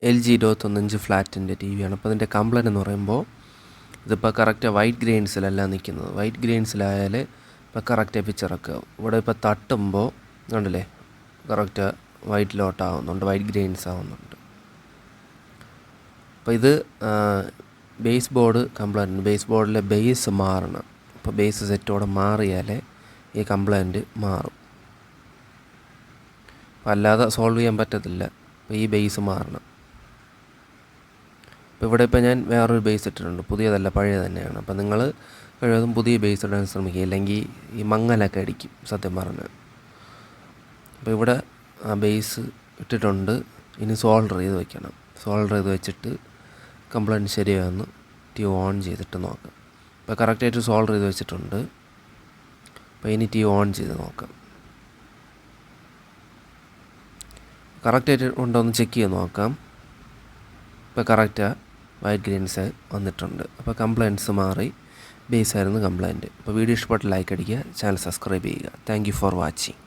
LG 25 ഫ്ലാറ്റിൻ്റെ T വിയാണ്. അപ്പോൾ അതിൻ്റെ complaint എന്ന് പറയുമ്പോൾ ഇതിപ്പോൾ കറക്റ്റ് വൈറ്റ് ഗ്രെയിൻസിലല്ല നിൽക്കുന്നത്. വൈറ്റ് ഗ്രെയിൻസിലായാൽ ഇപ്പോൾ കറക്റ്റ് പിക്ചറൊക്കെ ഇവിടെ ഇപ്പോൾ തട്ടുമ്പോൾ കണ്ടില്ലേ കറക്റ്റ് വൈറ്റിലോട്ടാവുന്നുണ്ട്, വൈറ്റ് ഗ്രെയിൻസ് ആവുന്നുണ്ട്. അപ്പോൾ ഇത് ബേസ് ബോർഡ് കംപ്ലൈൻറ്റ്. ബേസ് ബോർഡിലെ ബേസ് മാറണം. അപ്പോൾ ബേസ് സെറ്റോടെ മാറിയാലേ ഈ കംപ്ലൈൻറ്റ് മാറും. അപ്പോൾ അല്ലാതെ സോൾവ് ചെയ്യാൻ പറ്റത്തില്ല. അപ്പോൾ ഈ ബേസ് മാറണം. ഇപ്പോൾ ഇവിടെ ഇപ്പോൾ ഞാൻ വേറൊരു ബേസ് ഇട്ടിട്ടുണ്ട്, പുതിയതല്ല പഴയ തന്നെയാണ്. അപ്പോൾ നിങ്ങൾ കഴിവതും പുതിയ ബേസ് ഇടാൻ ശ്രമിക്കുക, അല്ലെങ്കിൽ ഈ മങ്ങലൊക്കെ അടിക്കും സത്യം പറഞ്ഞാൽ. അപ്പോൾ ഇവിടെ ആ ബേസ് ഇട്ടിട്ടുണ്ട്, ഇനി സോൾഡർ ചെയ്ത് വെക്കണം. സോൾഡർ ചെയ്ത് വെച്ചിട്ട് കംപ്ലൈൻറ്റ് ശരിയാണെന്ന് ടി ഓൺ ചെയ്തിട്ട് നോക്കാം. ഇപ്പോൾ കറക്റ്റായിട്ട് സോൾഡർ ചെയ്ത് വെച്ചിട്ടുണ്ട്. അപ്പോൾ ഇനി ടി ഓൺ ചെയ്ത് നോക്കാം. കറക്റ്റായിട്ട് ഉണ്ടോ എന്ന് ചെക്ക് ചെയ്ത് നോക്കാം. ഇപ്പോൾ കറക്റ്റാണ്, വൈറ്റ് ഗ്രെയിൻസ് വന്നിട്ടുണ്ട്. അപ്പോൾ കംപ്ലൈൻറ്റ്സ് മാറി, ബേസ് ആയിരുന്നു കംപ്ലൈൻറ്റ്. അപ്പോൾ വീഡിയോ ഇഷ്ടപ്പെട്ട് ലൈക്ക് അടിക്കുക, ചാനൽ സബ്സ്ക്രൈബ് ചെയ്യുക. Thank you for watching.